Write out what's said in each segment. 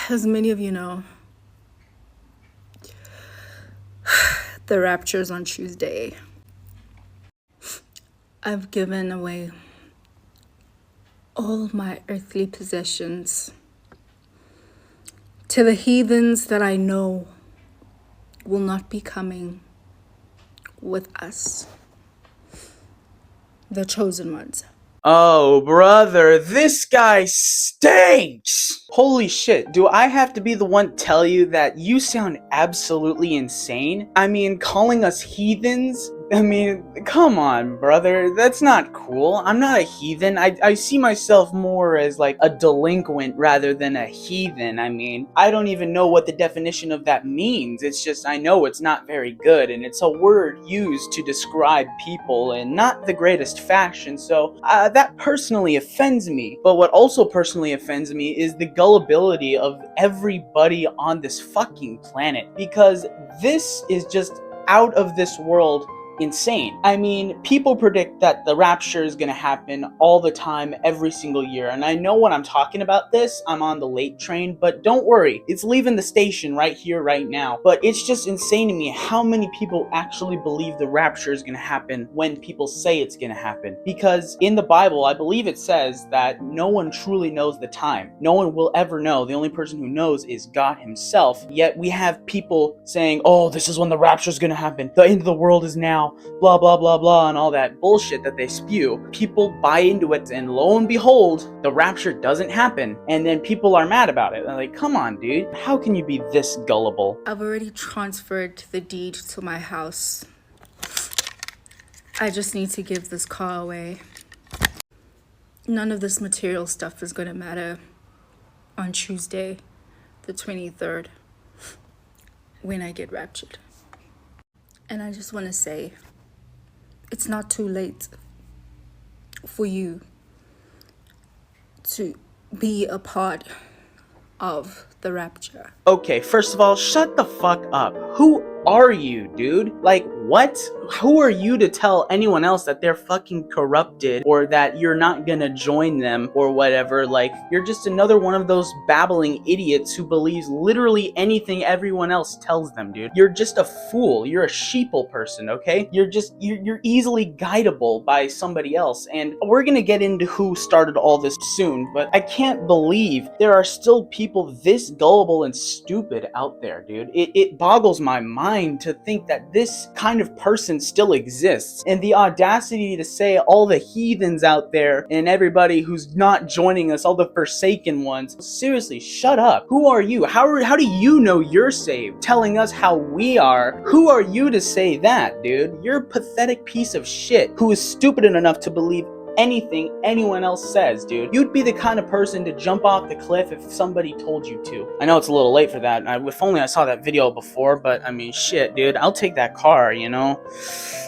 As many of you know, the rapture's on Tuesday. I've given away all my earthly possessions to the heathens that I know will not be coming with us, the chosen ones. Oh, brother, this guy stinks! Holy shit, do I have to be the one to tell you that you sound absolutely insane? I mean, calling us heathens? I mean, come on, brother, that's not cool. I'm not a heathen. I see myself more as like a delinquent rather than a heathen. I mean, I don't even know what the definition of that means. It's just, I know it's not very good, and it's a word used to describe people in not the greatest fashion, so that personally offends me. But what also personally offends me is the gullibility of everybody on this fucking planet, because this is just out of this world insane. I mean, people predict that the rapture is going to happen all the time, every single year, and I know when I'm talking about this, I'm on the late train, but don't worry, it's leaving the station right here, right now. But it's just insane to me how many people actually believe the rapture is going to happen when people say it's going to happen. Because in the Bible, I believe it says that no one truly knows the time. No one will ever know. The only person who knows is God himself. Yet we have people saying, oh, this is when the rapture is going to happen. The end of the world is now. Blah, blah, blah, blah, and all that bullshit that they spew. People buy into it, and lo and behold, the rapture doesn't happen. And then people are mad about it. They're like, come on, dude. How can you be this gullible? I've already transferred the deed to my house. I just need to give this car away. None of this material stuff is going to matter on Tuesday, the 23rd, when I get raptured. And I just want to say, it's not too late for you to be a part of the rapture. Okay, first of all, shut the fuck up. Who are you, dude? Like, what? Who are you to tell anyone else that they're fucking corrupted or that you're not gonna join them or whatever? Like, you're just another one of those babbling idiots who believes literally anything everyone else tells them, dude. You're just a fool. You're a sheeple person, okay? You're easily guidable by somebody else. And we're gonna get into who started all this soon, but I can't believe there are still people this gullible and stupid out there, dude. It boggles my mind to think that this kind of person still exists, and the audacity to say all the heathens out there and everybody who's not joining us, all the forsaken ones. Seriously, shut up. Who are you? How do you know you're saved? Telling us how we are? Who are you to say that, dude? You're a pathetic piece of shit who is stupid enough to believe anything anyone else says, dude. You'd be the kind of person to jump off the cliff if somebody told you to. I know it's a little late for that. If only I saw that video before, but I mean, shit, dude. I'll take that car, you know?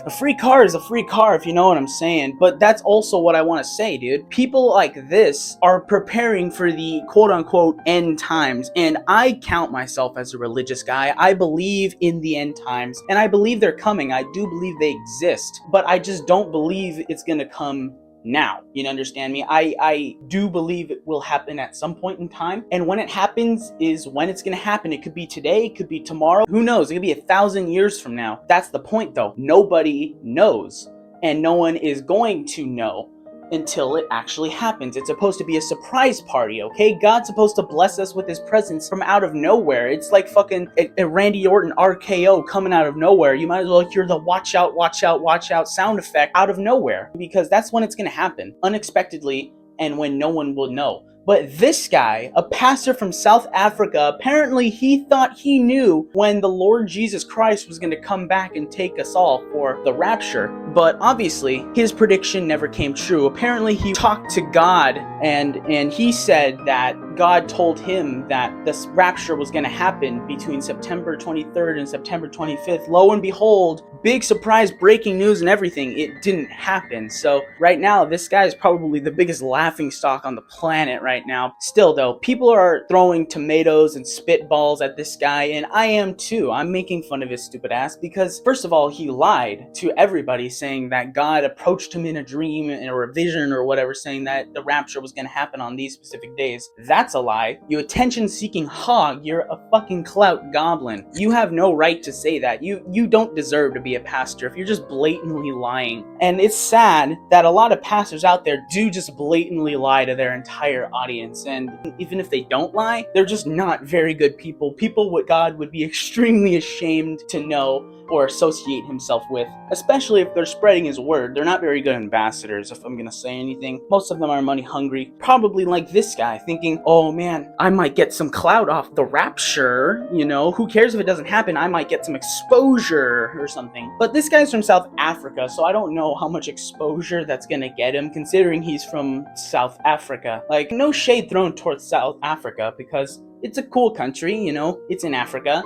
A free car is a free car, if you know what I'm saying. But that's also what I want to say, dude. People like this are preparing for the quote-unquote end times, and I count myself as a religious guy. I believe in the end times, and I believe they're coming. I do believe they exist, but I just don't believe it's gonna come now. You understand me? I do believe it will happen at some point in time, and when it happens is when it's gonna happen. It could be today, it could be tomorrow, who knows? It could be 1,000 years from now. That's the point, though. Nobody knows, and no one is going to know until it actually happens. It's supposed to be a surprise party, okay? God's supposed to bless us with his presence from out of nowhere. It's like fucking a Randy Orton RKO coming out of nowhere. You might as well hear the watch out, watch out, watch out sound effect out of nowhere, because that's when it's gonna happen, unexpectedly, and when no one will know. But this guy, a pastor from South Africa, apparently he thought he knew when the Lord Jesus Christ was going to come back and take us all for the rapture. But obviously, his prediction never came true. Apparently, he talked to God, and he said that God told him that this rapture was going to happen between September 23rd and September 25th. Lo and behold, big surprise, breaking news and everything, it didn't happen. So right now, this guy is probably the biggest laughingstock on the planet right now. Still though, people are throwing tomatoes and spitballs at this guy, and I am too. I'm making fun of his stupid ass because, first of all, he lied to everybody saying that God approached him in a dream or a vision or whatever, saying that the rapture was going to happen on these specific days. That's that's a lie. You attention-seeking hog, you're a fucking clout goblin. You have no right to say that. You don't deserve to be a pastor if you're just blatantly lying. And it's sad that a lot of pastors out there do just blatantly lie to their entire audience, and even if they don't lie, they're just not very good people. People what God would be extremely ashamed to know or associate himself with, especially if they're spreading his word. They're not very good ambassadors, if I'm gonna say anything. Most of them are money hungry, probably like this guy, thinking, oh man, I might get some clout off the rapture, you know, who cares if it doesn't happen, I might get some exposure or something. But this guy's from South Africa, so I don't know how much exposure that's gonna get him, considering he's from South Africa. Like, no shade thrown towards South Africa, because it's a cool country, you know, it's in Africa,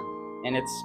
and it's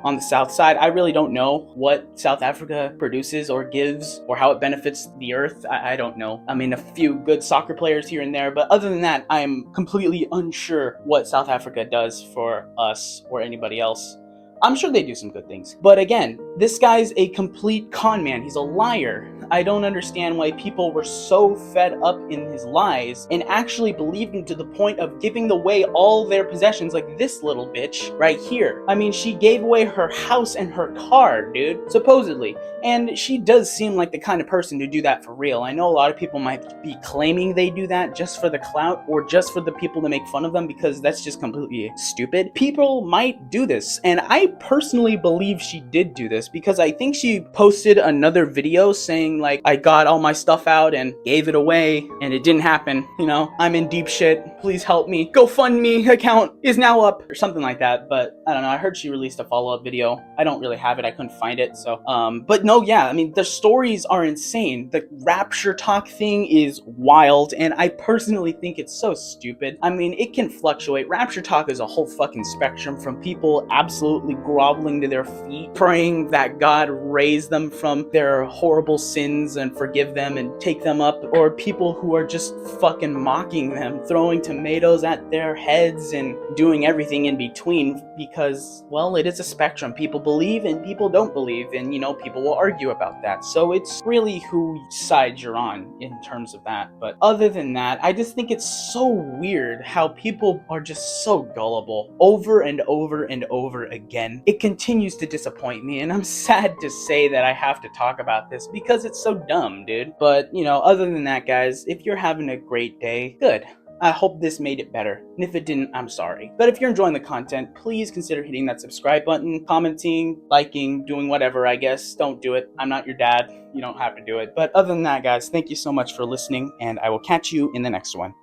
on the south side. I really don't know what South Africa produces or gives or how it benefits the earth. I don't know. I mean, a few good soccer players here and there, but other than that, I am completely unsure what South Africa does for us or anybody else. I'm sure they do some good things. But again, this guy's a complete con man. He's a liar. I don't understand why people were so fed up in his lies and actually believed him to the point of giving away all their possessions, like this little bitch right here. I mean, she gave away her house and her car, dude, supposedly. And she does seem like the kind of person to do that for real. I know a lot of people might be claiming they do that just for the clout or just for the people to make fun of them, because that's just completely stupid. People might do this, and I personally believe she did do this, because I think she posted another video saying like, I got all my stuff out and gave it away and it didn't happen, you know, I'm in deep shit, please help me, GoFundMe account is now up, or something like that. But I don't know, I heard she released a follow-up video. I don't really have it, I couldn't find it. So but no, yeah, I mean, the stories are insane. The rapture talk thing is wild, and I personally think it's so stupid. I mean, it can fluctuate. Rapture talk is a whole fucking spectrum, from people absolutely groveling to their feet, praying that God raise them from their horrible sins and forgive them and take them up, or people who are just fucking mocking them, throwing tomatoes at their heads and doing everything in between, because, well, it is a spectrum. People believe and people don't believe, and, you know, people will argue about that. So it's really who side you're on in terms of that. But other than that, I just think it's so weird how people are just so gullible over and over and over again. It continues to disappoint me, and I'm sad to say that I have to talk about this because it's so dumb, dude. But, you know, other than that, guys, if you're having a great day, good. I hope this made it better, and if it didn't, I'm sorry. But if you're enjoying the content, please consider hitting that subscribe button, commenting, liking, doing whatever, I guess. Don't do it. I'm not your dad. You don't have to do it. But other than that, guys, thank you so much for listening, and I will catch you in the next one.